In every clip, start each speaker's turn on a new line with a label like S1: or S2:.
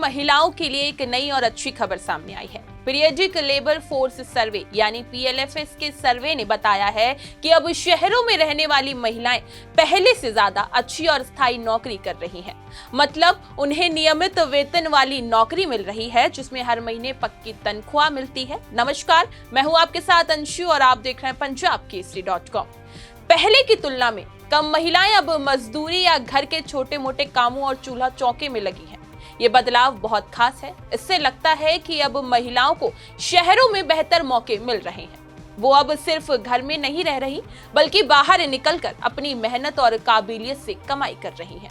S1: महिलाओं के लिए एक नई और अच्छी खबर सामने आई है। पीरियडिक लेबर फोर्स सर्वे यानी PLFS के सर्वे ने बताया है कि अब शहरों में रहने वाली महिलाएं पहले से ज्यादा अच्छी और स्थायी नौकरी कर रही हैं। मतलब उन्हें नियमित वेतन वाली नौकरी मिल रही है जिसमें हर महीने पक्की तनख्वाह मिलती है। नमस्कार, मैं हूं आपके साथ अंशु और आप देख रहे हैं punjabkesari.com। पहले की तुलना में कम महिलाएं अब मजदूरी या घर के छोटे मोटे कामों और चूल्हा चौके में लगी हैं। ये बदलाव बहुत खास है। इससे लगता है कि अब महिलाओं को शहरों में बेहतर मौके मिल रहे हैं। वो अब सिर्फ घर में नहीं रह रही बल्कि बाहर निकलकर अपनी मेहनत और काबिलियत से कमाई कर रही हैं।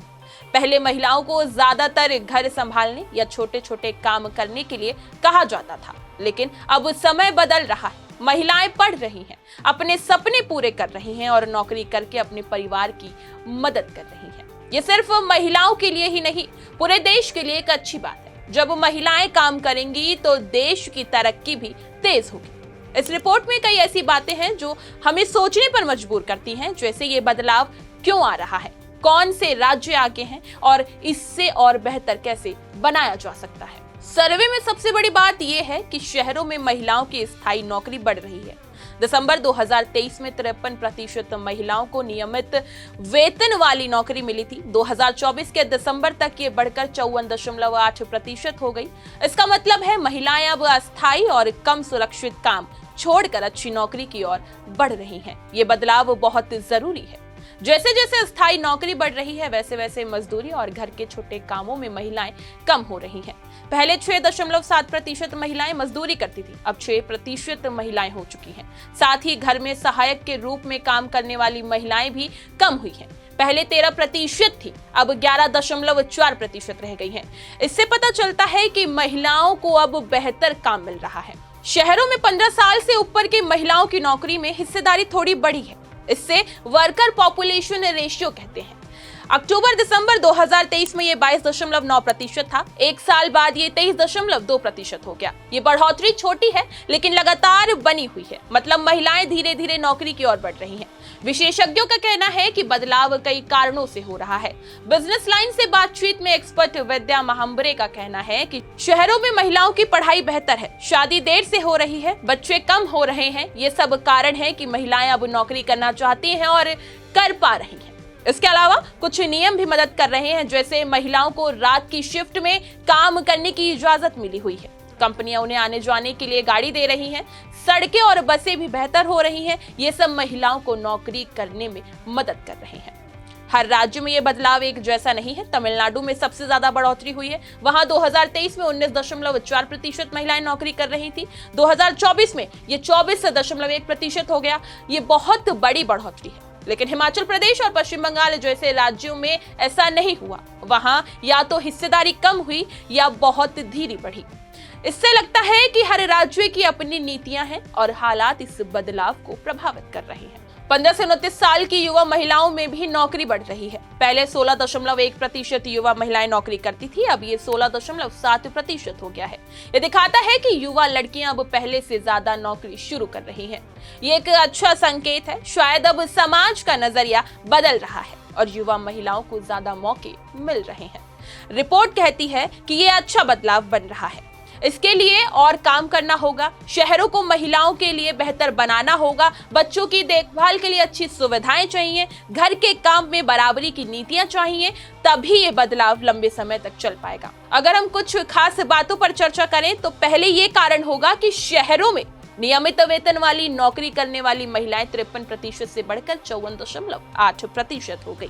S1: पहले महिलाओं को ज्यादातर घर संभालने या छोटे छोटे काम करने के लिए कहा जाता था, लेकिन अब समय बदल रहा है। महिलाएं पढ़ रही हैं, अपने सपने पूरे कर रही हैं और नौकरी करके अपने परिवार की मदद कर रही हैं। ये सिर्फ महिलाओं के लिए ही नहीं, पूरे देश के लिए एक अच्छी बात है। जब महिलाएं काम करेंगी तो देश की तरक्की भी तेज होगी। इस रिपोर्ट में कई ऐसी बातें हैं जो हमें सोचने पर मजबूर करती हैं, जैसे ये बदलाव क्यों आ रहा है, कौन से राज्य आगे हैं और इससे और बेहतर कैसे बनाया जा सकता है। सर्वे में सबसे बड़ी बात यह है कि शहरों में महिलाओं की स्थायी नौकरी बढ़ रही है। दिसंबर 2023 में 53% महिलाओं को नियमित वेतन वाली नौकरी मिली थी। 2024 के दिसंबर तक ये बढ़कर 54.8% हो गई। इसका मतलब है महिलाएं अब अस्थायी और कम सुरक्षित काम छोड़कर अच्छी नौकरी की ओर बढ़ रही हैं। ये बदलाव बहुत जरूरी है। जैसे जैसे स्थायी नौकरी बढ़ रही है वैसे वैसे मजदूरी और घर के छोटे कामों में महिलाएं कम हो रही हैं। पहले 6.7% महिलाएं मजदूरी करती थी, अब 6% महिलाएं हो चुकी हैं। साथ ही घर में सहायक के रूप में काम करने वाली महिलाएं भी कम हुई हैं। पहले 13% थी, अब 11.4% रह गई हैं। इससे पता चलता है कि महिलाओं को अब बेहतर काम मिल रहा है। शहरों में 15 साल से ऊपर की महिलाओं की नौकरी में हिस्सेदारी थोड़ी बढ़ी है। इससे वर्कर पॉपुलेशन रेशियो कहते हैं। अक्टूबर दिसंबर 2023 में ये 22.9% था। एक साल बाद ये 23.2% हो गया। ये बढ़ोतरी छोटी है लेकिन लगातार बनी हुई है। मतलब महिलाएं धीरे धीरे नौकरी की ओर बढ़ रही हैं। विशेषज्ञों का कहना है कि बदलाव कई कारणों से हो रहा है। बिजनेस लाइन से बातचीत में एक्सपर्ट विद्या महांबरे का कहना है कि शहरों में महिलाओं की पढ़ाई बेहतर है, शादी देर से हो रही है, बच्चे कम हो रहे हैं। ये सब कारण है कि महिलाएं अब नौकरी करना चाहती हैं और कर पा रही हैं। इसके अलावा कुछ नियम भी मदद कर रहे हैं, जैसे महिलाओं को रात की शिफ्ट में काम करने की इजाजत मिली हुई है। कंपनियां उन्हें आने जाने के लिए गाड़ी दे रही हैं। सड़कें और बसें भी बेहतर हो रही हैं। ये सब महिलाओं को नौकरी करने में मदद कर रहे हैं। हर राज्य में ये बदलाव एक जैसा नहीं है। तमिलनाडु में सबसे ज्यादा बढ़ोतरी हुई है। वहां 2023 में 19.4% महिलाएं नौकरी कर रही थी। 2024 में ये 24.1% हो गया। ये बहुत बड़ी बढ़ोतरी है। लेकिन हिमाचल प्रदेश और पश्चिम बंगाल जैसे राज्यों में ऐसा नहीं हुआ। वहां या तो हिस्सेदारी कम हुई या बहुत धीरे बढ़ी। इससे लगता है कि हर राज्य की अपनी नीतियां हैं और हालात इस बदलाव को प्रभावित कर रहे हैं। 15 से 29 साल की युवा महिलाओं में भी नौकरी बढ़ रही है। पहले 16.1% युवा महिलाएं नौकरी करती थी, अब ये 16.7% हो गया है। ये दिखाता है कि युवा लड़कियां अब पहले से ज्यादा नौकरी शुरू कर रही हैं। ये एक अच्छा संकेत है। शायद अब समाज का नजरिया बदल रहा है और युवा महिलाओं को ज्यादा मौके मिल रहे हैं। रिपोर्ट कहती है कि ये अच्छा बदलाव बन रहा है। इसके लिए और काम करना होगा। शहरों को महिलाओं के लिए बेहतर बनाना होगा। बच्चों की देखभाल के लिए अच्छी सुविधाएं चाहिए। घर के काम में बराबरी की नीतियां चाहिए। तभी ये बदलाव लंबे समय तक चल पाएगा। अगर हम कुछ खास बातों पर चर्चा करें तो पहले ये कारण होगा कि शहरों में नियमित वेतन वाली नौकरी करने वाली महिलाएं 53% से बढ़कर 54.8% हो गई।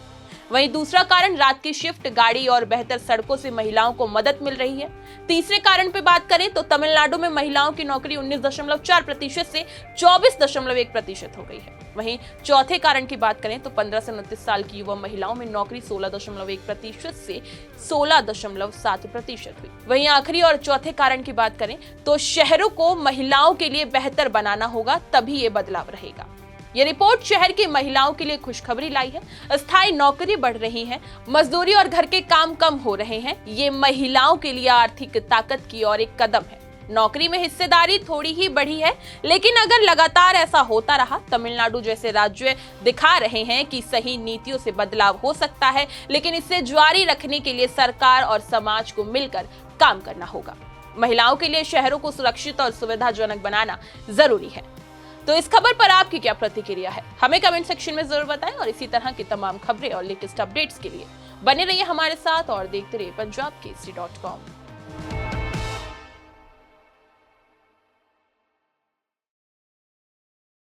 S1: वहीं दूसरा कारण रात की शिफ्ट, गाड़ी और बेहतर सड़कों से महिलाओं को मदद मिल रही है। तीसरे कारण पे बात करें तो तमिलनाडु में महिलाओं की नौकरी 19.4% से 24.1% हो गई है। वहीं चौथे कारण की बात करें तो 15 से 29 साल की युवा महिलाओं में नौकरी 16.1% से 16.7% हुई। वहीं आखिरी और चौथे कारण की बात करें तो शहरों को महिलाओं के लिए बेहतर बनाना होगा, तभी ये बदलाव रहेगा। ये रिपोर्ट शहर की महिलाओं के लिए खुशखबरी लाई है। स्थायी नौकरी बढ़ रही है, मजदूरी और घर के काम कम हो रहे हैं। ये महिलाओं के लिए आर्थिक ताकत की ओर एक कदम है। नौकरी में हिस्सेदारी थोड़ी ही बढ़ी है, लेकिन अगर लगातार ऐसा होता रहा, तमिलनाडु जैसे राज्य दिखा रहे हैं कि सही नीतियों से बदलाव हो सकता है, लेकिन इसे जारी रखने के लिए सरकार और समाज को मिलकर काम करना होगा। महिलाओं के लिए शहरों को सुरक्षित और सुविधाजनक बनाना जरूरी है। तो इस खबर पर आपकी क्या प्रतिक्रिया है, हमें कमेंट सेक्शन में जरूर बताएं। और इसी तरह की तमाम खबरें और लेटेस्ट अपडेट्स के लिए बने रहिए हमारे साथ और देखते रहिए punjabkesari.com।